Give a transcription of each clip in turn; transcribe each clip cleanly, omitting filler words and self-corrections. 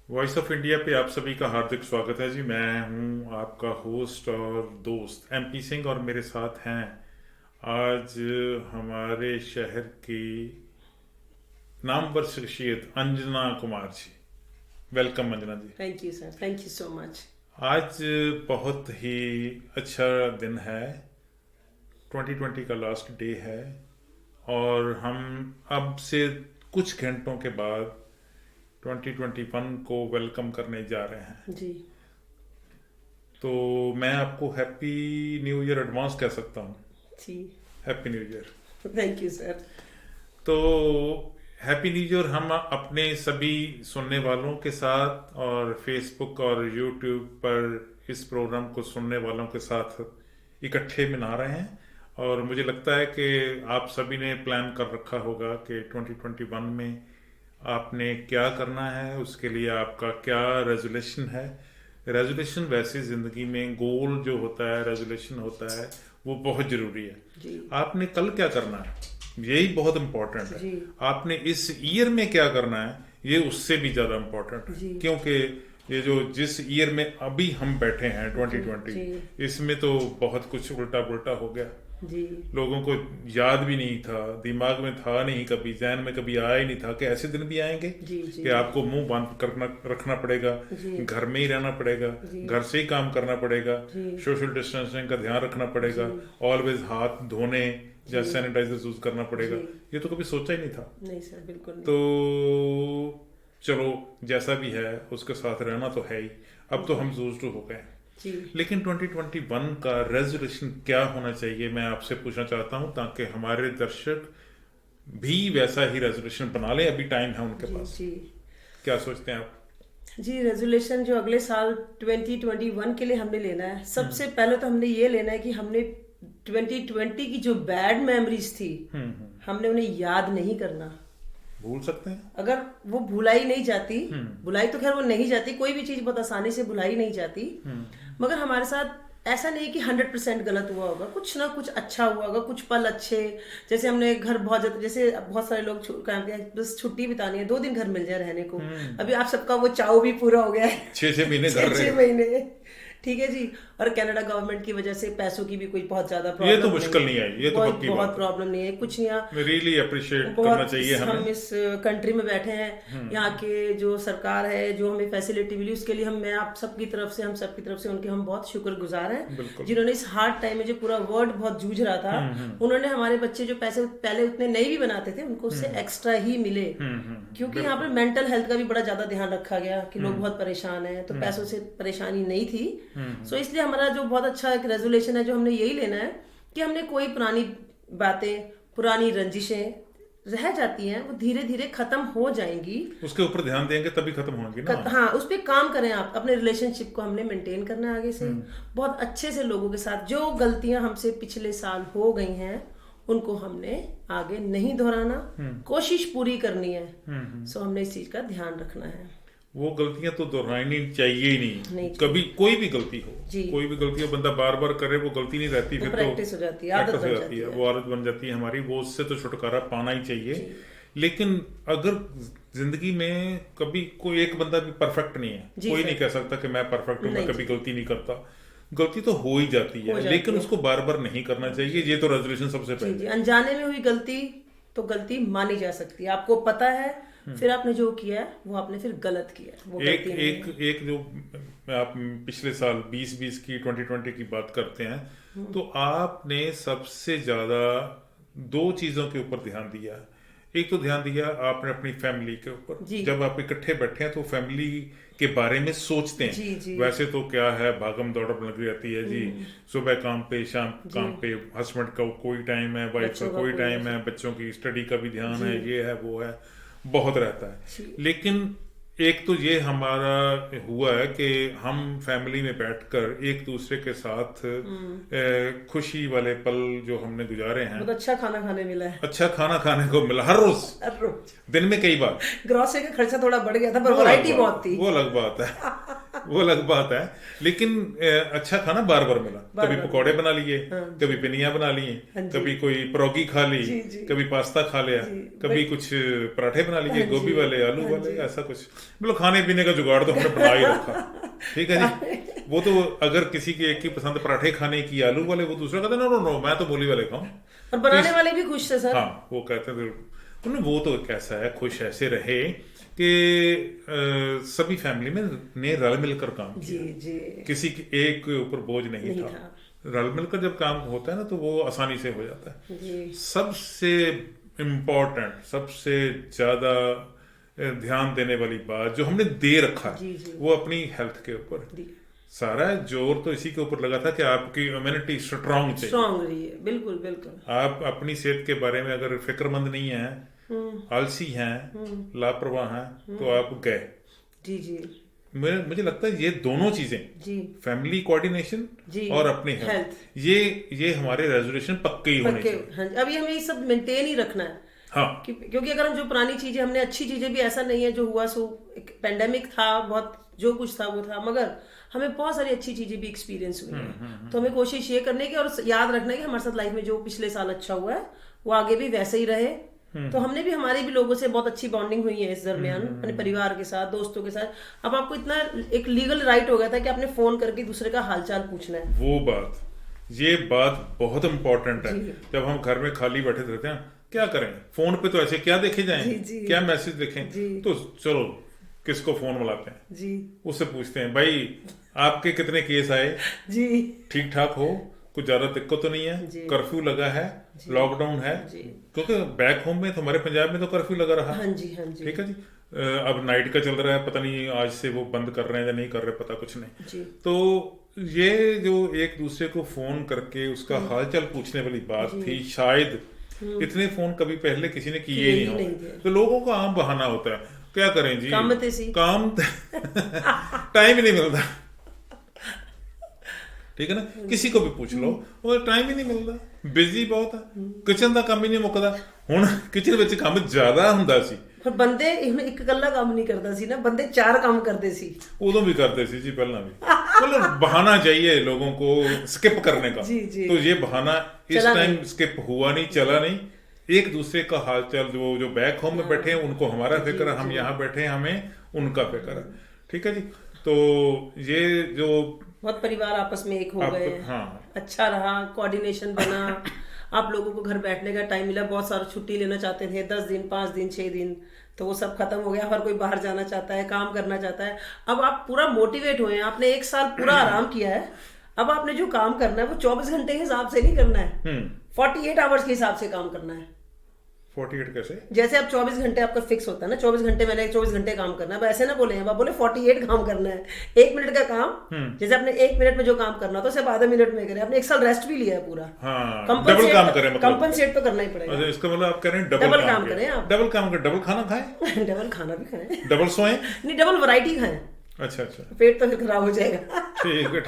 Voice of India पे आप सभी का हार्दिक स्वागत है जी। मैं हूं आपका होस्ट और दोस्त एमपी सिंह, और मेरे साथ हैं आज हमारे शहर की नामवर शख्सियत Anjana Kumar ji. Welcome Anjana ji. Thank you sir, thank you so much. आज बहुत ही अच्छा दिन है, 2020 का लास्ट डे है, और हम अब से कुछ घंटों के बाद 2021 को वेलकम करने जा रहे हैं। जी तो मैं आपको हैप्पी न्यू ईयर एडवांस कह सकता हूँ। जी, happy new year. Thank you sir. तो हैप्पी न्यू ईयर हम अपने सभी सुनने वालों के साथ और फेसबुक और यूट्यूब पर इस प्रोग्राम को सुनने वालों के साथ इकट्ठे मना रहे हैं। और मुझे लगता है कि आप सभी ने प्लान कर रखा होगा कि 2021 में आपने क्या करना है, उसके लिए आपका क्या रेजोल्यूशन है। रेजोल्यूशन वैसे ज़िंदगी में गोल जो होता है, रेजोल्यूशन होता है, वो बहुत ज़रूरी है। जी आपने कल क्या करना है, यही बहुत इम्पोर्टेंट है। जी आपने इस ईयर में क्या करना है, ये उससे भी ज़्यादा इम्पोर्टेंट है। जी क्योंकि ये जो जिस ईयर में अभी हम बैठे हैं जी 2020, इसमें तो बहुत कुछ उल्टा पुल्टा हो गया। जी लोगों को याद भी नहीं था, दिमाग में था नहीं, कभी जहन में कभी आया ही नहीं था कि ऐसे दिन भी आएंगे जी जी कि आपको मुंह बंद करना रखना पड़ेगा, जी घर में ही रहना पड़ेगा, जी घर से ही काम करना पड़ेगा, जी सोशल डिस्टेंसिंग का ध्यान रखना पड़ेगा, ऑलवेज हाथ धोने या जी सैनिटाइजर यूज करना पड़ेगा। जी। ये तो कभी सोचा ही नहीं था। नहीं सर, बिल्कुल नहीं। तो चलो, जैसा भी है उसके साथ रहना तो है ही। अब तो हम यूज्ड टू हो गए। जी लेकिन 2021 का रेजोल्यूशन क्या होना चाहिए, मैं आपसे पूछना चाहता हूं, ताकि हमारे दर्शक भी वैसा ही रेजोल्यूशन बना लें। अभी टाइम है उनके जी पास। जी क्या सोचते हैं आप? जी। रेजोल्यूशन जो अगले साल 2021 के लिए हमने लेना है, सबसे पहले तो हमने ये लेना है कि हमने 2020 की जो बैड मेमोरीज थी, हमने उन्हें याद नहीं करना। भूल सकते हैं। अगर वो भुलाई नहीं जाती, भुलाई तो खैर वो नहीं जाती, कोई भी चीज बहुत आसानी से भुलाई नहीं जाती, मगर हमारे साथ ऐसा नहीं कि 100% गलत हुआ होगा, कुछ ना कुछ अच्छा हुआ होगा, कुछ पल अच्छे। जैसे हमने घर बहुत ज्यादा, जैसे बहुत सारे लोग कहते हैं बस छुट्टी बितानी है, 2 दिन घर मिल जाए रहने को। अभी आप सबका वो चाव भी पूरा हो गया है। 6 महीने घर रहे। 6 महीने, ठीक है जी। और कनाडा गवर्नमेंट की वजह से पैसों की भी कोई बहुत ज्यादा ये प्रॉब्लम तो मुश्किल नहीं आई, ये तो बहुत पक्की बहुत बात प्रॉब्लम नहीं है, कुछ यहाँ है। रियली अप्रिशिएट करना बहुत। चाहिए हम हमें। इस कंट्री में बैठे हैं, यहाँ के जो सरकार है, जो हमें फैसिलिटी मिली, उसके लिए मैं आप सबकी तरफ से, हम सबकी तरफ से उनके हम बहुत शुक्रगुजार हैं, जिन्होंने इस हार्ड टाइम में जो पूरा वर्ल्ड बहुत जूझ रहा था, उन्होंने हमारे बच्चे जो पैसे पहले उतने नहीं भी बनाते थे, उनको उससे एक्स्ट्रा ही मिले। क्योंकि यहाँ पर मेंटल हेल्थ का भी बड़ा ज्यादा ध्यान रखा गया कि लोग बहुत परेशान हैं, तो पैसों से परेशानी नहीं थी। सो इसलिए हमारा जो बहुत अच्छा एक रेजोल्यूशन है, जो हमने यही लेना है कि हमने कोई पुरानी बातें, पुरानी रंजिशें रह जाती हैं, वो धीरे धीरे खत्म हो जाएंगी। उसके ऊपर ध्यान देंगे तभी खत्म होंगी ना। हाँ, उस पर काम करें। आप अपने रिलेशनशिप को हमने मेंटेन करना है आगे से, बहुत अच्छे से लोगों के साथ। जो गलतियां हमसे पिछले साल हो गई हैं, उनको हमने आगे नहीं दोहराना, कोशिश पूरी करनी है। सो हमने इस चीज का ध्यान रखना है। वो गलतियां तो दोहरानी चाहिए ही नहीं। चाहिए। कभी कोई भी गलती हो, जी। कोई भी गलती हो, बंदा बार बार करे, वो गलती नहीं रहती, फिर तो प्रैक्टिस हो जाती है, आदत प्रैक्टिस हो बन जाती जाती है, है। वो आदत बन जाती है हमारी। वो उससे तो छुटकारा पाना ही चाहिए। लेकिन अगर जिंदगी में कभी कोई एक बंदा भी परफेक्ट नहीं है, कोई नहीं कह सकता कि मैं परफेक्ट हूँ, मैं कभी गलती नहीं करता। गलती तो हो ही जाती है, लेकिन उसको बार बार नहीं करना चाहिए। ये तो रेजोल्यूशन सबसे जी पहले। जी। अनजाने में हुई गलती तो गलती मानी जा सकती है, आपको पता है, फिर आपने जो किया है वो आपने फिर गलत किया है, वो एक गलती नहीं है। एक एक जो आप पिछले साल 2020 की 2020 की बात करते हैं, तो आपने सबसे ज्यादा 2 चीजों के ऊपर ध्यान दिया। एक तो ध्यान दिया आपने अपनी फैमिली के ऊपर। जी जब आप इकट्ठे बैठे हैं तो फैमिली के बारे में सोचते हैं। जी जी वैसे तो क्या है, भागम दौड़म लगी रहती है जी। सुबह काम पे, शाम काम पे, हस्बैंड का कोई टाइम है, वाइफ का बच्चों का कोई कोई टाइम है, बच्चों की स्टडी का भी ध्यान है, ये है वो है, बहुत रहता है। लेकिन एक तो ये हमारा हुआ है कि हम फैमिली में बैठकर एक दूसरे के साथ खुशी वाले पल जो हमने गुजारे हैं। बहुत अच्छा खाना खाने मिला है, अच्छा खाना खाने को मिला हर रोज, हर रोज। दिन में कई बार। ग्रोसरी का खर्चा थोड़ा बढ़ गया था, पर वो अलग वैरायटी बात- बहुत थी। वो अलग बात है। वो अलग बात है, लेकिन अच्छा खाना बार बार मिला। कभी पकौड़े बना लिए, कभी पिनिया बना लिए, कभी कोई प्रोगी खा ली, कभी पास्ता खा लिया, कभी कुछ पराठे बना लिए, गोभी वाले, आलू वाले, ऐसा कुछ। मतलब खाने पीने का जुगाड़ तो हमने बना ही रखा। ठीक है जी। वो तो अगर किसी के एक की पसंद पराठे खाने की आलू वाले, वो दूसरा कहता नो नो नो मैं तो मूली वाले खाऊं। और बनाने वाले भी खुश थे सर। हाँ, वो कहते थे वो तो कैसा है, खुश ऐसे रहे कि सभी फैमिली में ने रल मिलकर काम किया। जी जी। किसी एक के ऊपर बोझ नहीं था। रल मिलकर जब काम होता है ना तो वो आसानी से हो जाता है जी। सबसे इम्पोर्टेंट, सबसे ज्यादा ध्यान देने वाली बात जो हमने दे रखा है वो अपनी हेल्थ के ऊपर। सारा जोर तो इसी के ऊपर लगा था कि आपकी इम्यूनिटी स्ट्रांग रही है। बिल्कुल बिल्कुल। आप अपनी सेहत के बारे में अगर फिक्रमंद नहीं है, आलसी हैं, लापरवाह हैं, तो आप गए। जी जी। मुझे लगता है ये दोनों चीजें जी, फैमिली कोऑर्डिनेशन और अपनी हेल्थ, ये हमारे रेजोल्यूशन पक्के ही होने चाहिए। हाँ, अभी हमें ये सब मेंटेन ही रखना है। हाँ, क्योंकि अगर हम जो पुरानी चीजें, हमने अच्छी चीजें भी, ऐसा नहीं है जो हुआ सो पेंडेमिक था, बहुत जो कुछ था वो था, मगर हमें बहुत सारी अच्छी चीजें भी एक्सपीरियंस हुई है। तो हमें कोशिश ये करने की और याद रखना है कि हमारे साथ लाइफ में जो पिछले साल अच्छा हुआ है वो आगे भी वैसे ही रहे। तो हमने भी, हमारे भी लोगों से बहुत अच्छी बॉन्डिंग हुई है इस दरमियान, अपने परिवार के साथ, दोस्तों के साथ। अब आपको इतना एक लीगल राइट हो गया था कि आपने फोन करके दूसरे का हालचाल पूछना है। वो बात, ये बात बहुत इंपॉर्टेंट है। जब हम घर में खाली बैठे रहते हैं, क्या करें, फोन पे तो ऐसे क्या देखे जाएं, क्या मैसेज देखें, तो चलो किसको फोन मिलाते हैं जी, उससे पूछते हैं भाई आपके कितने केस आए जी, ठीक ठाक हो, कुछ ज्यादा दिक्कत तो नहीं है, कर्फ्यू लगा है, लॉकडाउन है, क्योंकि बैक होम में तो हमारे पंजाब में तो कर्फ्यू लगा रहा। हाँ जी, हाँ जी। ठीक है जी। अब नाइट का चल रहा है, पता नहीं आज से वो बंद कर रहे हैं या नहीं कर रहे, पता कुछ नहीं जी। तो ये जो एक दूसरे को फोन करके उसका हालचाल पूछने वाली बात थी, शायद इतने फोन कभी पहले किसी ने किए ही नहीं हो। तो लोगों का आम बहाना होता है, क्या करें जी, काम टाइम ही नहीं मिलता। ठीक है ना, किसी को भी पूछ लो, और टाइम ही नहीं मिलता, बिजी बहुत है, किचन का काम ही नहीं मुकदा। हुण किचन विच काम ज्यादा हुंदा सी, पर बंदे एक कल्ला काम नहीं करता सी ना, बंदे 4 काम करते सी। उदों भी करते सी जी, पहला भी। मतलब बहाना चाहिए लोगों को स्किप करने का। जी जी। तो ये बहाना इस टाइम स्किप हुआ नहीं, चला नहीं। एक दूसरे का हालचाल, जो बैक होम में बैठे हैं उनको हमारा फिक्र है, हम यहाँ बैठे हैं हमें उनका फिक्र है। ठीक है जी। तो ये जो बहुत परिवार आपस में एक हो गए, हाँ, अच्छा रहा, कोऑर्डिनेशन बना। आप लोगों को घर बैठने का टाइम मिला, बहुत सारा छुट्टी लेना चाहते थे 10 दिन 5 दिन 6 दिन, तो वो सब खत्म हो गया। हर कोई बाहर जाना चाहता है, काम करना चाहता है। अब आप पूरा मोटिवेट हुए हैं, आपने 1 साल पूरा आराम किया है। अब आपने जो काम करना है वो 24 घंटे के हिसाब से नहीं करना है, 48 आवर्स के हिसाब से काम करना है। 48 कैसे? जैसे अब 24 घंटे आपका फिक्स होता है ना, 24 घंटे मैंने 24 घंटे काम करना है, अब ऐसे ना बोले हैं, आप बोले 48 काम करना है। 1 मिनट का काम, जैसे आपने 1 मिनट में जो काम करना तो सिर्फ आधे मिनट में करें। आपने 1 साल रेस्ट भी लिया है पूरा, हाँ, डबल काम करें, मतलब कंपनसेट तो करना ही पड़ेगा। अच्छा, इसका मतलब आप कह रहे हैं डबल काम करें, आप डबल काम करें, डबल खाना खाएं डबल खाना भी खाएं, डबल सोएं, नहीं डबल वैरायटी खाएं। अच्छा अच्छा, पेट तो फिर खराब हो जाएगा। ठीक है,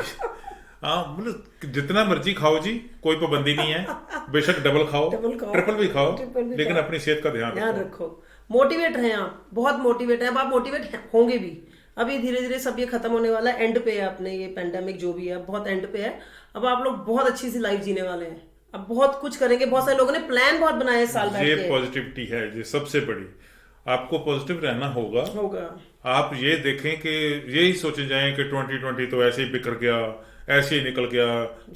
हाँ, मतलब जितना मर्जी खाओ जी, कोई पाबंदी नहीं है, बेशक डबल खाओ, ट्रिपल भी खाओ, लेकिन अपनी सेहत का ध्यान रखो। मोटिवेट हैं आप, बहुत मोटिवेट हैं, अब आप मोटिवेट होंगे भी। अभी धीरे धीरे सब ये खत्म होने वाला है, एंड पे है अपने ये पेंडेमिक जो भी है, बहुत एंड पे है। अब आप लोग बहुत अच्छी सी लाइफ जीने वाले हैं, अब बहुत कुछ करेंगे। बहुत सारे लोगों ने प्लान बहुत बनाए इस साल, ये पॉजिटिविटी है, ये सबसे बड़ी। आपको पॉजिटिव रहना होगा। आप ये देखें कि यही सोचे जाएं कि 2020 तो ऐसे ही बिखर गया, ऐसे ही निकल गया,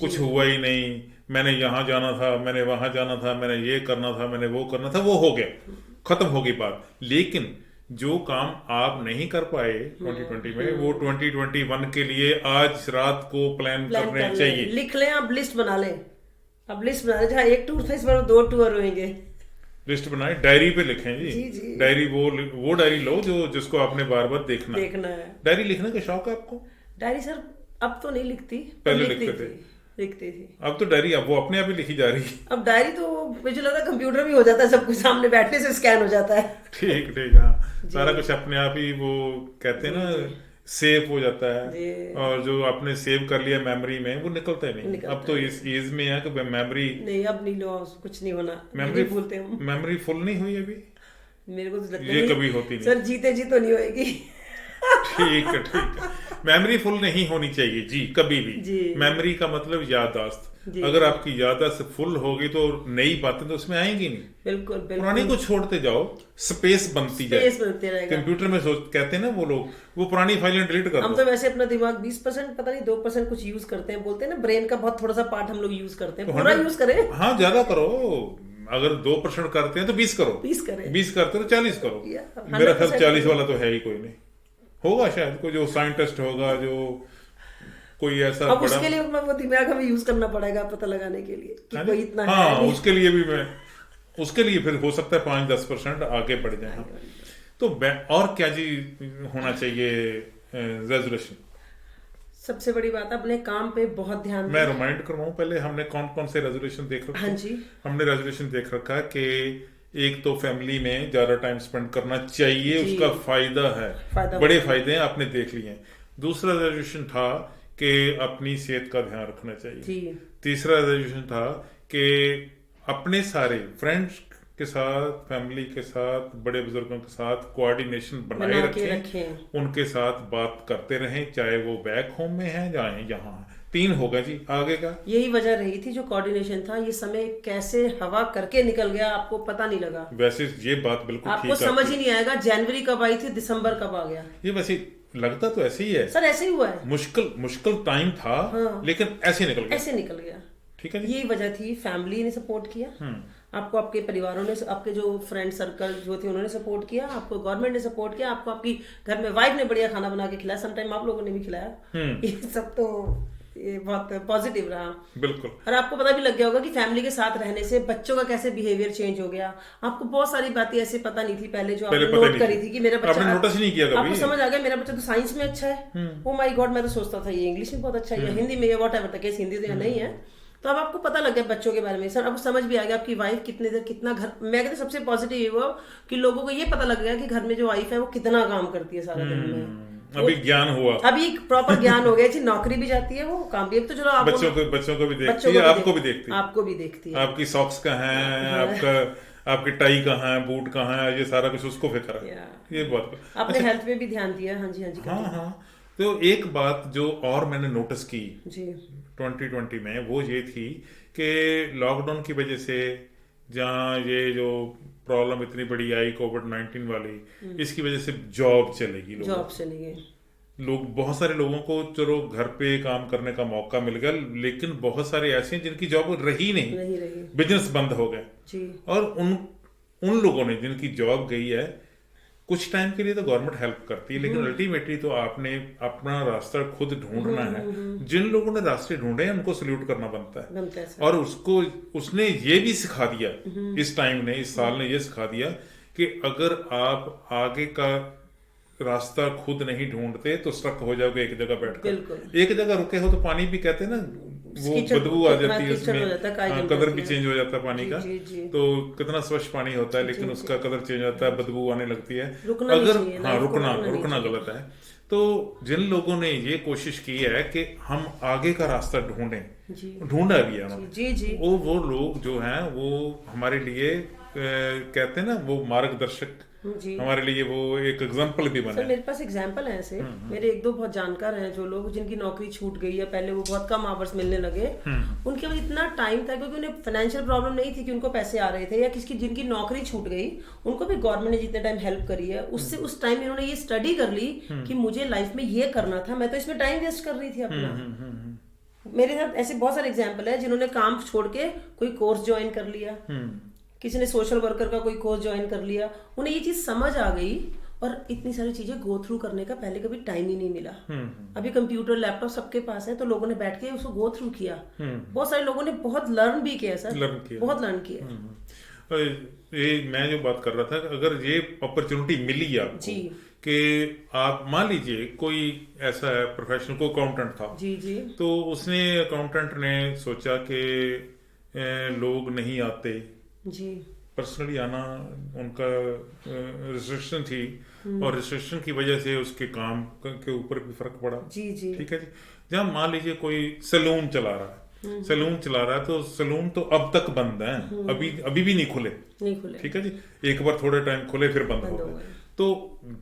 कुछ हुआ ही नहीं, मैंने यहाँ जाना था, मैंने वहां जाना था, मैंने ये करना था, मैंने वो करना था, वो हो गया, खत्म हो गई बात। लेकिन जो काम आप नहीं कर पाए 2020 में, वो 2021 के लिए आज रात को प्लान करने चाहिए। लिख लें, आप लिस्ट बना लें, अब लिस्ट बना लें। जहाँ 1 टूर था, इस बार 2 टूर होंगे। लिस्ट बनाए, डायरी पे लिखें जी। डायरी वो डायरी लो जिसको आपने बार बार देखना है। डायरी लिखने का शौक है आपको? डायरी सर अब तो नहीं लिखती, पहले लिखती थी। अब तो डायरी वो अपने आप ही लिखी जा रही है। अब डायरी तो मुझे लगता है कंप्यूटर भी हो जाता है, सब कुछ सामने बैठने से स्कैन हो जाता है। ठीक, हाँ, सारा कुछ अपने आप ही, वो कहते हैं ना, सेव हो जाता है। और जो आपने सेव कर लिया मेमोरी में, वो निकलता ही नहीं। अब तो इस एज में है कि मेमोरी नहीं, अब नहीं लो, कुछ नहीं होना, मेमोरी फुल नहीं हुई अभी। मेरे को तो लगता है ये कभी होती नहीं सर, जीते जी तो नहीं होएगी। ठीक है, ठीक है। मेमोरी फुल नहीं होनी चाहिए जी, कभी भी। जी। मेमोरी का मतलब याददाश्त। जी। अगर आपकी याददाश्त फुल होगी तो नई बातें तो उसमें आएंगी नहीं। बिल्कुल पुरानी को छोड़ते जाओ, स्पेस बनती जाए। स्पेस बनते रहेगा। कंप्यूटर में कहते हैं ना वो लोग, वो पुरानी फाइलें डिलीट कर हम दो। तो वैसे अपना दिमाग 20% पता नहीं 2% कुछ यूज करते हैं, बोलते हैं ना ब्रेन का बहुत थोड़ा सा पार्ट हम लोग यूज करते हैं, तो पूरा यूज करें। हाँ, ज्यादा करो। अगर 2% करते हैं तो 20 करो, 20 करें, 20 करते हो तो 40 करो। या मेरा ख्याल 100% 40 वाला तो है ही कोई नहीं। होगा शायद कोई जो साइंटिस्ट होगा, जो कोई ऐसा अब बड़ा। उसके लिए वो दिमाग हमें यूज करना पड़ेगा पता लगाने के लिए कि कोई इतना है हाँ, नहीं। उसके लिए भी उसके लिए फिर हो सकता है 5-10% आगे बढ़ जाए। तो और क्या जी होना चाहिए रेजोल्यूशन? सबसे बड़ी बात अपने काम पे बहुत ध्यान मैं रिमाइंड करवाऊं पहले, हमने कौन कौन से रेजोल्यूशन देख रखे? हाँ जी। हमने रेजोल्यूशन देख रखा है कि एक तो फैमिली में ज्यादा टाइम स्पेंड करना चाहिए, उसका फायदा है, बड़े फायदे हैं, आपने देख लिए हैं। दूसरा रेजोल्यूशन था कि अपनी सेहत का ध्यान रखना चाहिए। तीसरा रेजोल्यूशन था कि अपने सारे फ्रेंड्स के साथ, फैमिली के साथ, बड़े बुजुर्गों के साथ कोऑर्डिनेशन बनाए रखें, उनके साथ बात करते रहें, चाहे वो बैक होम में है या यहाँ है। 3 होगा जी। आगे का यही वजह रही थी, जो कोऑर्डिनेशन था, ये समय कैसे हवा करके निकल गया आपको पता नहीं लगा। वैसे ये बात बिल्कुल आपको समझ ही नहीं आएगा जनवरी कब आई थी, दिसंबर कब आ गया। ये वैसे लगता तो ऐसे ही है सर, ऐसे ही हुआ है। मुश्किल टाइम था। हाँ। लेकिन ऐसे निकल गया। ठीक है जी। यही वजह थी, फैमिली ने सपोर्ट किया आपको, आपके परिवारों ने, आपके जो फ्रेंड सर्कल जो थे उन्होंने सपोर्ट किया आपको, गवर्नमेंट ने सपोर्ट किया आपको, आपकी घर में वाइफ ने बढ़िया खाना बना के खिलाया, समटाइम आप लोगों ने भी खिलाया। ये सब तो ये बहुत पॉजिटिव रहा। बिल्कुल। और आपको पता भी लग गया होगा कि फैमिली के साथ रहने से बच्चों का कैसे बिहेवियर चेंज हो गया। आपको बहुत सारी बातें ऐसे पता नहीं थी पहले, जो आपने नोट करी थी कि मेरा बच्चा, आपने नोटिस नहीं किया कभी? आपको समझ आ गया मेरा बच्चा तो साइंस में अच्छा है, ओ माय गॉड, मैं तो सोचता था ये इंग्लिश में बहुत अच्छा है या हिंदी में, या what ever the case, Hindi तो नहीं है। तो अब आपको पता लग गया बच्चों के बारे में। सर, अब समझ भी आ गया आपकी वाइफ कितने देर कितना घर, मैं कहती सबसे पॉजिटिव ये हुआ कि लोगों को ये पता लग गया कि घर में जो वाइफ है वो कितना काम करती है सारा दिन में। अभी ज्ञान हुआ, अभी प्रॉपर ज्ञान हो गया जी। नौकरी भी जाती है, वो काम भी। अब तो चलो आप बच्चों को भी देखती है, आपको भी देखती है, आपकी सॉक्स कहाँ है, आपकी टाई कहाँ है, बूट कहाँ है, ये सारा कुछ उसको फिक्र है। ये बात आपने हेल्थ पे भी ध्यान दिया। हाँ जी, हाँ जी। हाँ। तो एक बात जो और मैंने नोटिस की जी 2020 में, वो ये थी कि लॉकडाउन की वजह से, जहाँ ये जो प्रॉब्लम इतनी बड़ी आई कोविड-19 वाली, इसकी वजह से जॉब चलेगी, जॉब चली गई। लोग, बहुत सारे लोगों को चलो घर पे काम करने का मौका मिल गया, लेकिन बहुत सारे ऐसे हैं जिनकी जॉब रही नहीं, बिजनेस बंद हो गए। और उन लोगों ने जिनकी जॉब गई है, कुछ टाइम के लिए तो गवर्नमेंट हेल्प करती है, लेकिन अल्टीमेटली तो आपने अपना रास्ता खुद ढूंढना है। जिन लोगों ने रास्ते ढूंढे हैं उनको सल्यूट करना बनता है। और उसने ये भी सिखा दिया, इस टाइम ने, इस साल ने ये सिखा दिया कि अगर आप आगे का रास्ता खुद नहीं ढूंढते तो स्टक हो जाओगे एक जगह बैठकर। एक जगह रुके हो तो पानी भी, कहते हैं ना, वो बदबू आ जाती है उसमें, कलर भी चेंज हो जाता है पानी का। तो कितना स्वच्छ पानी होता है, लेकिन उसका कलर चेंज होता है, बदबू आने लगती है। रुकना गलत है। तो जिन लोगों ने ये कोशिश की है कि हम आगे का रास्ता ढूंढा भी है, वो लोग जो हैं वो हमारे लिए कहते हैं ना, वो मार्गदर्शक हमारे लिए, वो एक एग्जांपल भी बने। मेरे पास एग्जांपल है ऐसे, मेरे 1-2 बहुत जानकार हैं जो लोग, जिनकी नौकरी छूट गई है, पहले वो बहुत कम आवर्स मिलने लगे, उनके पास इतना टाइम था, क्योंकि उन्हें फाइनेंशियल प्रॉब्लम नहीं थी कि उनको पैसे आ रहे थे, या जिनकी नौकरी छूट गई उनको भी गवर्नमेंट ने जितने टाइम हेल्प करी है, उससे उस टाइम इन्होंने ये स्टडी कर ली कि मुझे लाइफ में ये करना था, मैं तो इसमें टाइम वेस्ट कर रही थी अपना। मेरे साथ ऐसे बहुत सारे एग्जाम्पल है, जिन्होंने काम छोड़ के कोई कोर्स ज्वाइन कर लिया, किसी ने सोशल वर्कर का कोई कोर्स ज्वाइन कर लिया, उन्हें ये चीज समझ आ गई, और इतनी सारी चीजें गो थ्रू करने का पहले कभी टाइम ही नहीं मिला। अभी कंप्यूटर लैपटॉप सबके पास है, तो लोगों ने बैठ के उसको गो थ्रू किया। बहुत सारे लोगों ने बहुत लर्न भी किया सर, बहुत लर्न किया। ये मैं जो बात कर रहा था, अगर ये अपॉर्चुनिटी मिली आपको कि आप मान लीजिए कोई ऐसा है प्रोफेशनल, को अकाउंटेंट था जी, तो उसने, अकाउंटेंट ने सोचा कि लोग नहीं आते जी, पर्सनली आना उनका रिस्ट्रिक्शन थी, और रिस्ट्रिक्शन की वजह से उसके काम के ऊपर भी फर्क पड़ा। जी, ठीक है जी। जब मान लीजिए कोई सैलून चला रहा है, तो सैलून तो अब तक बंद है, अभी भी नहीं खुले, ठीक है जी। एक बार थोड़े टाइम खुले, फिर बंद हो गए। तो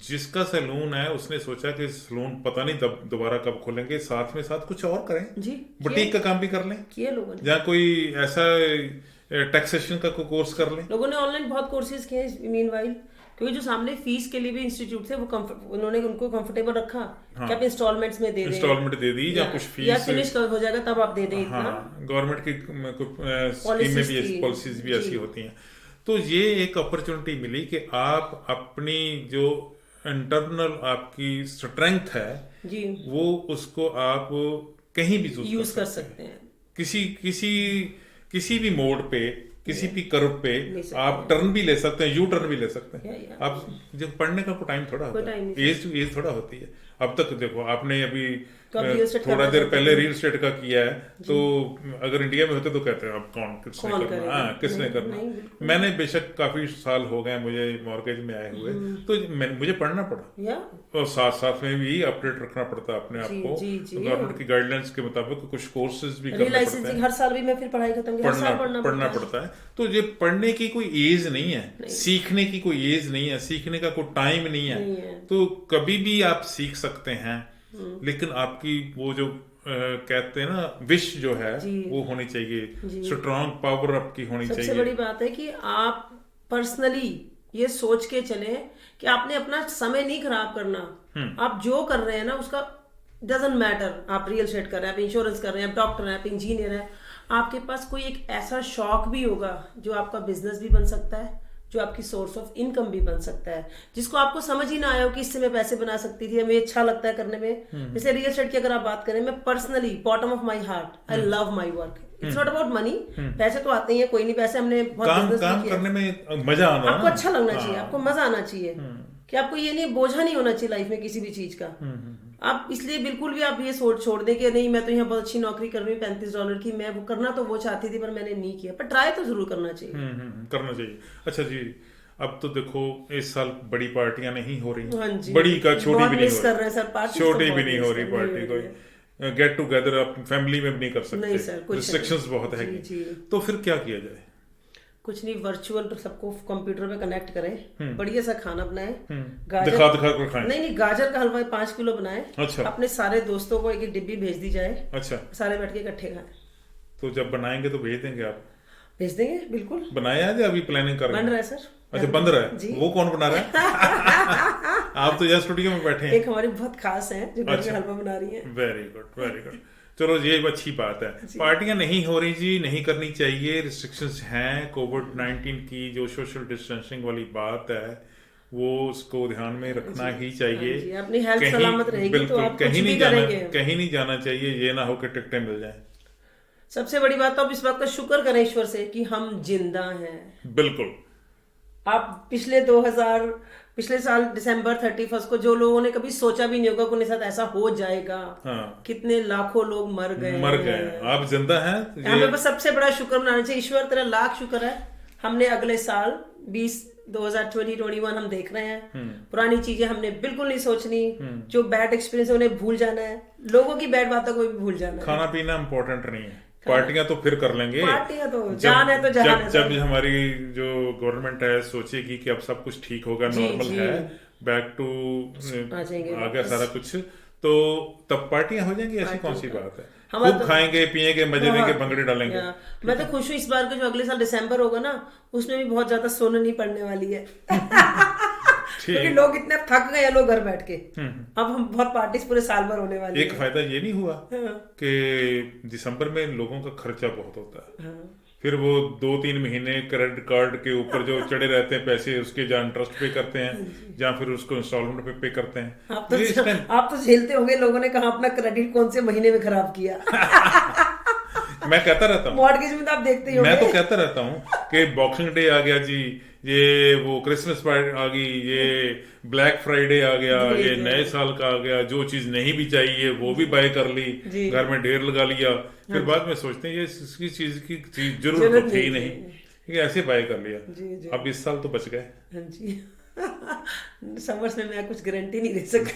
जिसका सैलून है उसने सोचा कि सैलून पता नहीं दोबारा कब खोलेंगे, साथ में साथ कुछ और करें जी, बुटीक का काम भी कर लें, किए लोगों ने, या कोई ऐसा टैक्सेशन का कोई कोर्स कर लें। लोगों ने ऑनलाइन बहुत कोर्सेज किए मीनवाइल, क्योंकि जो सामने फीस के लिए भी इंस्टीट्यूट थे वो उन्होंने उनको कंफर्टेबल रखा कि आप इंस्टॉलमेंट में दे दें, इंस्टॉलमेंट दे दी, या कुछ फीस या फिनिश हो जाएगा तब आप दे दें इतना। गवर्नमेंट की स्कीमें भी, पॉलिसीज भी ऐसी होती हैं। तो ये एक अपॉर्चुनिटी मिली कि आप अपनी जो इंटरनल आपकी स्ट्रेंथ है जी, वो उसको आप कहीं भी यूज कर सकते हैं, किसी भी मोड पे, किसी भी कर्व पे आप टर्न भी ले सकते हैं, यू टर्न भी ले सकते हैं। आप जब पढ़ने का कोई टाइम थोड़ा होता है, एज टू एज थोड़ा होती है। अब तक देखो आपने अभी थोड़ा देर पहले रियल एस्टेट का किया है, तो अगर इंडिया में होते तो कहते हैं अब कौन किसने करना। मैंने बेशक काफी साल हो गए मुझे मॉर्गेज में आए हुए, तो मुझे पढ़ना पड़ा, और साथ साथ में भी अपडेट रखना पड़ता है अपने आप को गवर्नमेंट की गाइडलाइंस के मुताबिक। कुछ कोर्सेज भी करने पड़ते हैं, हर साल भी मैं फिर पढ़ाई खत्म पढ़ना पड़ता है। तो ये पढ़ने की कोई एज नहीं है, सीखने की कोई एज नहीं है, सीखने का कोई टाइम नहीं है। तो कभी भी आप सीख सकते हैं, लेकिन आपकी वो जो कहते हैं ना विश जो है वो होनी चाहिए, स्ट्रॉन्ग पावर आपकी होनी चाहिए। सबसे बड़ी बात है कि आप पर्सनली ये सोच के चले कि आपने अपना समय नहीं खराब करना। आप जो कर रहे हैं ना उसका डजंट मैटर, आप रियल एस्टेट कर रहे हैं, आप इंश्योरेंस कर रहे हैं, आप डॉक्टर हैं, आप इंजीनियर हैं, आपके पास कोई एक ऐसा शौक भी होगा जो आपका बिजनेस भी बन सकता है, जो आपकी सोर्स ऑफ इनकम भी बन सकता है, जिसको आपको समझ ही ना आया हो कि इससे मैं पैसे बना सकती थी, हमें अच्छा लगता है करने में। जैसे रियल एस्टेट की अगर आप बात करें, मैं personally bottom of my heart I love my work. It's not about money, पैसे तो आते ही हैं, कोई नहीं, पैसे हमने बहुत काम करने में मजा आना, आपको अच्छा लगना चाहिए, आपको मजा आना चाहिए, कि आपको ये नहीं बोझा नहीं होना चाहिए लाइफ में किसी भी चीज का। आप इसलिए बिल्कुल भी आप ये सोच छोड़ दें कि नहीं मैं तो यहाँ बहुत अच्छी नौकरी कर रही हूँ $35 की, मैं वो करना तो वो चाहती थी पर मैंने नहीं किया, पर ट्राई तो जरूर करना चाहिए। करना चाहिए। अच्छा जी, अब तो देखो इस साल बड़ी पार्टियां नहीं हो रही, हाँ जी, बड़ी का छोटी भी नहीं हो कर रहे हैं सर, पार्टी छोटी भी नहीं हो रही, पार्टी कोई गेट टुगेदर आप फैमिली में भी नहीं कर सकते, रिस्ट्रिक्शंस बहुत है। तो फिर क्या किया जाए? कुछ नहीं, वर्चुअल सबको कंप्यूटर पे कनेक्ट करें, बढ़िया सा खाना बनाए, दिखा कर खाएं। नहीं गाजर का हलवा 5 किलो बनाए, अच्छा, अपने सारे दोस्तों को एक एक डिब्बी भेज दी जाए, अच्छा, सारे बैठ के इकट्ठे खाएं। तो जब बनाएंगे तो भेज देंगे आप? भेज देंगे, बिल्कुल। बनाया है, अभी प्लानिंग कर रहे हैं? बन रहा है सर। अच्छा, बन रहा है। वो कौन बना रहा है? आप तो यार स्टूडियो में बैठे हैं। एक हमारी बहुत खास है जो घर में हलवा बना रही है। Very good, very good. चलो ये अच्छी बात है। पार्टियां नहीं हो रही जी, नहीं करनी चाहिए, रिस्ट्रिक्शंस हैं। कोविड-19 की जो सोशल डिस्टेंसिंग वाली बात है वो उसको ध्यान में रखना ही चाहिए। अपनी हेल्थ सलामत रहेगी तो आप कुछ भी करेंगे। कहीं नहीं जाना चाहिए, ये ना हो कि टिकटें मिल जाएं। सबसे बड़ी बात तो आप इस बात का शुक्र करें ईश्वर से कि हम जिंदा हैं। बिल्कुल। आप पिछले साल दिसंबर 31 को जो लोगों ने कभी सोचा भी नहीं होगा कि उनके साथ ऐसा हो जाएगा, कितने लाखों लोग मर गए। आप जिंदा हैं, हमें बस सबसे बड़ा शुक्र मनाना चाहिए। ईश्वर तेरा लाख शुक्र है, हमने अगले साल 2021 हम देख रहे हैं। पुरानी चीजें हमने बिल्कुल नहीं सोचनी, जो बैड एक्सपीरियंस है उन्हें भूल जाना है, लोगों की बैड बातों को भी भूल जाना है। खाना पीना इम्पोर्टेंट नहीं है, पार्टियां तो फिर कर लेंगे। पार्टियां तो जान है तो जान है। जब हमारी जो गवर्नमेंट है सोचेगी कि अब सब कुछ ठीक होगा, नॉर्मल है, बैक टू आ गया सारा कुछ, तो तब पार्टियां हो जाएंगी। ऐसी कौन सी बात है? खूब खाएंगे पिएंगे, मजे लेंगे, भंगड़े डालेंगे। मैं तो खुश हूँ इस बार का जो अगले साल दिसंबर होगा ना, उसमें भी बहुत ज्यादा सोना नहीं पड़ने वाली है। क्योंकि लोग इतने थक गए हैं, लोग घर बैठ के। अब हम बहुत पार्टीज पूरे साल भर होने वाली है। एक फायदा ये नहीं हुआ कि दिसंबर में लोगों का खर्चा बहुत होता है, फिर वो 2-3 महीने क्रेडिट कार्ड के ऊपर जो चढ़े रहते हैं पैसे, उसके जहाँ इंटरेस्ट पे करते हैं या फिर उसको इंस्टॉलमेंट पे करते हैं। आप तो झेलते होंगे, लोगों ने कहा अपना क्रेडिट कौन से महीने में खराब किया। मैं कहता रहता हूँ, मॉर्गेज में तो आप देखते ही होंगे। मैं तो कहता रहता हूँ कि बॉक्सिंग डे आ गया जी, ये वो क्रिसमस आ गई, ये ब्लैक फ्राइडे आ गया, ये नए साल का आ गया, जो चीज नहीं भी चाहिए वो भी बाय कर ली, घर में ढेर लगा लिया, फिर बाद में सोचते हैं ये इसकी चीज की जरूरत तो थी नहीं, ऐसे बाय कर लिया। अब इस साल तो बच गए। समर्स में मैं कुछ गारंटी नहीं दे सकती।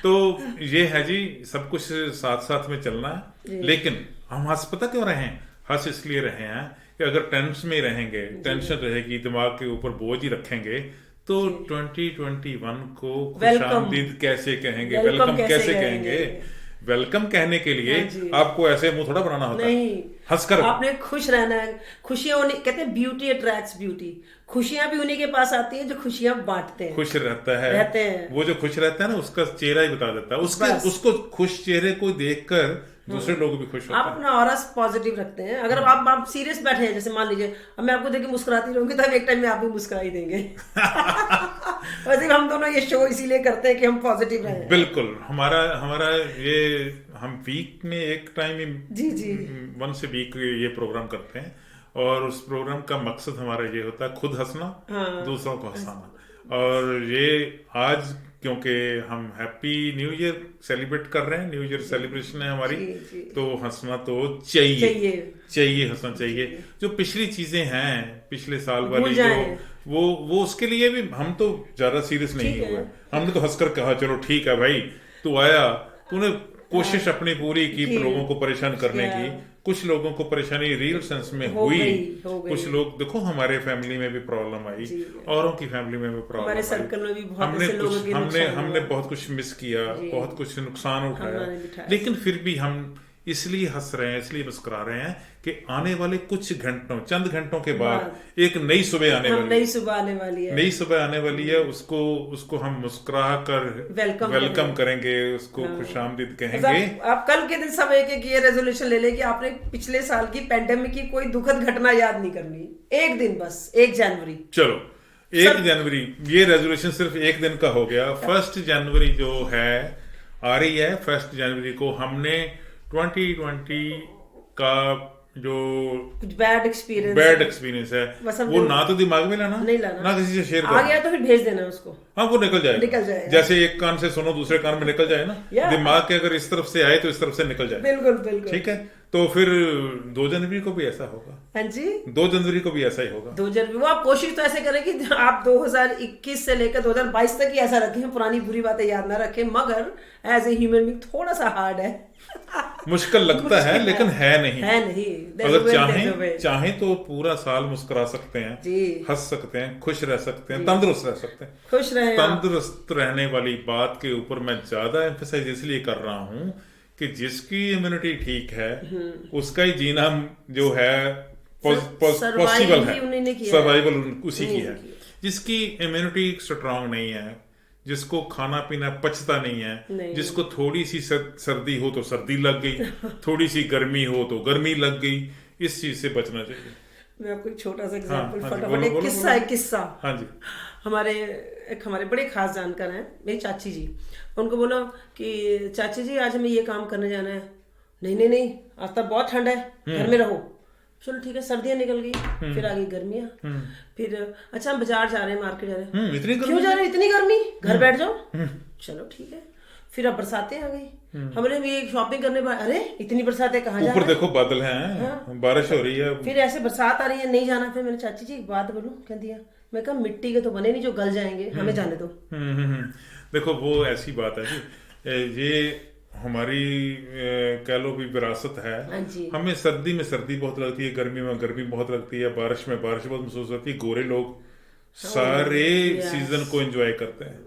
तो ये है जी, सब कुछ साथ साथ में चलना है। लेकिन हम हंस पता क्यों रहे हैं? हंस इसलिए रहे हैं कि अगर टेंशन में रहेंगे, टेंशन रहेगी, दिमाग के ऊपर बोझ ही रखेंगे, तो 2021 को खुशामदीद कैसे कहेंगे, वेलकम कैसे कहेंगे? वेलकम कहने के लिए आपको ऐसे मुंह थोड़ा बनाना होता है, हंसकर आपने खुश रहना है। खुशियां होने, कहते हैं ब्यूटी अट्रैक्ट्स ब्यूटी, खुशियां भी उन्हीं के पास आती है जो खुशियां बांटते हैं, खुश रहते हैं। वो जो खुश रहता है ना, उसका चेहरा ही बता देता है, उसको खुश चेहरे को देखकर दूसरे लोग भी खुश होते हैं। आप अपना ऑरा पॉजिटिव रखते हैं। अगर आप सीरियस बैठे हैं, जैसे मान लीजिए अब मैं आपको देख के मुस्कुराती रहूंगी, तब एक टाइम में आप भी मुस्कुरा ही देंगे। वैसे हम दोनों ये शो इसीलिए करते हैं कि हम पॉजिटिव रहें। बिल्कुल, हमारा ये हम वीक में एक टाइम जी 1 वीक ये प्रोग्राम करते हैं, और उस प्रोग्राम का मकसद हमारा ये होता है खुद हंसना, दूसरों को हंसाना। और ये आज क्योंकि हम हैप्पी न्यू ईयर सेलिब्रेट कर रहे हैं, न्यू ईयर सेलिब्रेशन है हमारी, तो हंसना तो चाहिए हंसना चाहिए। जो पिछली चीजें हैं, पिछले साल वाली जो वो उसके लिए भी हम तो ज्यादा सीरियस नहीं हुए। हमने तो हंसकर कहा चलो ठीक है भाई, तू आया, तूने कोशिश अपनी पूरी की लोगों को परेशान करने की। कुछ लोगों को परेशानी रियल सेंस में हुई। कुछ लोग देखो, हमारे फैमिली में भी प्रॉब्लम आई, औरों की फैमिली में भी प्रॉब्लम आई, सर्कल में भी बहुत हमने बहुत कुछ मिस किया, बहुत कुछ नुकसान उठाया, लेकिन फिर भी हम इसलिए हंस रहे हैं, इसलिए मुस्कुरा रहे हैं कि आने वाले कुछ घंटों, चंद घंटों के बाद एक नई सुबह आने वाली है। नई सुबह आने वाली है, उसको हम मुस्कुरा कर वेलकम करेंगे, उसको खुशामदीद कहेंगे। आप कल के दिन सब एक ये रेजोल्यूशन ले लें कि आपने पिछले साल की पैंडेमिक की कोई दुखद घटना याद नहीं करनी, एक दिन बस, 1 जनवरी। चलो 1 जनवरी, ये रेजोल्यूशन सिर्फ एक दिन का हो गया। 1 जनवरी जो है आ रही है, 1 जनवरी को हमने 2020 का जो कुछ बैड एक्सपीरियंस है, वो ना तो दिमाग में लाना, ना किसी से शेयर करना। आ गया तो फिर भेज देना उसको, हाँ वो निकल जाएगा। जैसे एक कान से सुनो दूसरे कान में निकल जाए ना, दिमाग के अगर इस तरफ से आए तो इस तरफ से निकल जाए। बिल्कुल ठीक है, तो फिर 2 जनवरी को भी ऐसा होगा। हाँ जी, 2 जनवरी को भी ऐसा ही होगा। 2 जनवरी वो आप कोशिश तो ऐसे करें कि आप 2021 से लेकर 2022 तक ही ऐसा रखें, पुरानी बुरी बातें याद ना रखें। मगर एज ए ह्यूमन बीइंग थोड़ा सा हार्ड है, मुश्किल लगता है, लेकिन है नहीं। अगर चाहे तो पूरा साल मुस्कुरा सकते हैं, हंस सकते हैं, खुश रह सकते हैं, तंदुरुस्त रह सकते हैं। खुश रहे, तंदुरुस्त रहने वाली बात के ऊपर मैं ज्यादा एम्फसाइज इसलिए कर रहा हूँ कि जिसकी इम्यूनिटी ठीक है उसका ही जीना जो है पॉसिबल है, सर्वाइवल उसी की है। जिसकी इम्यूनिटी स्ट्रांग नहीं है, जिसको खाना पीना पचता नहीं है, जिसको थोड़ी सी सर्दी हो तो सर्दी लग गई, थोड़ी सी गर्मी हो तो गर्मी लग गई, इस चीज से बचना चाहिए। मैं आपको एक छोटा सा एग्जांपल, फटाफट एक किस्सा। हाँ जी, हमारे बड़े खास जानकार हैं, मेरी चाची जी। उनको बोला कि चाची जी आज हमें ये काम करने जाना है। नहीं आज तक बहुत ठंड है, घर में रहो। चलो ठीक है, सर्दियां निकल गई, फिर आ गई गर्मियां, फिर अच्छा हम बाजार जा रहे हैं, मार्केट जा रहे हैं, क्यों जा रहे हैं, इतनी गर्मी, घर बैठ जाओ। चलो ठीक है, फिर अब बरसातें आ गई, हमने भी शॉपिंग करने, अरे इतनी बरसातें कहाँ जा रहे हैं, ऊपर देखो बादल हैं, बारिश हो रही है, फिर ऐसे बरसात आ रही है, नहीं जाना। फिर मैंने चाची जी एक बात बोलूं, कह दिया, मैं कहा मिट्टी के तो बने नहीं जो गल जाएंगे, हमें जाने दो। देखो वो ऐसी बात है जी, ये हमारी कह लो भी विरासत है। हमें सर्दी में सर्दी बहुत लगती है, गर्मी में गर्मी बहुत लगती है, बारिश में बारिश बहुत महसूस होती है। गोरे लोग सारे सीजन को एंजॉय करते हैं,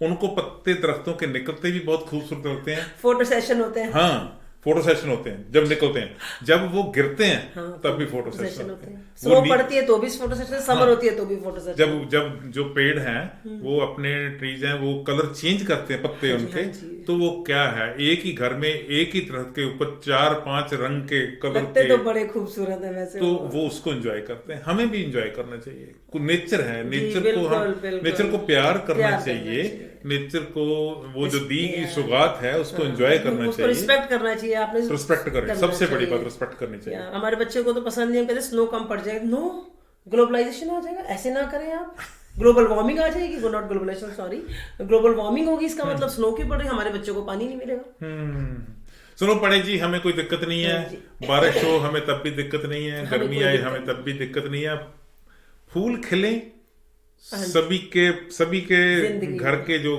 उनको पत्ते दरख्तों के निकलते भी बहुत खूबसूरत लगते हैं। फोटो सेशन होते हैं, हाँ फोटो सेशन होते हैं जब निकलते हैं, जब वो गिरते हैं तब भी फोटो सेशन होते हैं। स्नो पड़ती है तो भी फोटो सेशन, समर होती है तो भी फोटो सेशन। जब जो पेड़ हैं वो अपने ट्रीज हैं वो कलर चेंज करते हैं पत्ते उनके, तो वो क्या है, एक ही घर में एक ही तरह के ऊपर 4-5 रंग के कलर के, तो बड़े खूबसूरत है वैसे, तो वो उसको एंजॉय करते हैं। हमें भी एंजॉय करना चाहिए, नेचर है, नेचर को प्यार करना चाहिए, नेचर को वो जो दी गई सौगात है उसको एंजॉय करना चाहिए, रिस्पेक्ट करना चाहिए। आपने रिस्पेक्ट करें, सबसे बड़ी बात रिस्पेक्ट करनी चाहिए। हमारे बच्चे को तो पसंद नहीं, कहते स्नो कम पड़ जाएगा, नो ग्लोबलाइजेशन आ जाएगा, ऐसे ना करें आप, ग्लोबल वार्मिंग आ जाएगी, not globalization sorry, global warming होगी, इसका मतलब स्नो की पड़ रही, हमारे बच्चों को पानी नहीं मिलेगा। स्नो पड़े जी हमें कोई दिक्कत नहीं है, बारिश हो हमें तब भी दिक्कत नहीं है, गर्मी आए हमें तब भी दिक्कत नहीं है, फूल खिले सभी के घर के जो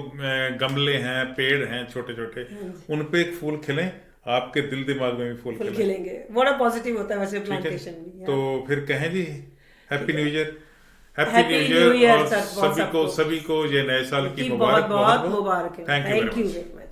गमले हैं, पेड़ हैं छोटे छोटे, उन पे एक फूल खिले, आपके दिल दिमाग में भी फूल खिलेंगे। बड़ा पॉजिटिव होता है वैसे प्लांटेशन भी। तो फिर कहें जी happy new year, happy new year और सभी को ये नए साल की बहुत बहुत मुबारक। Thank you very much.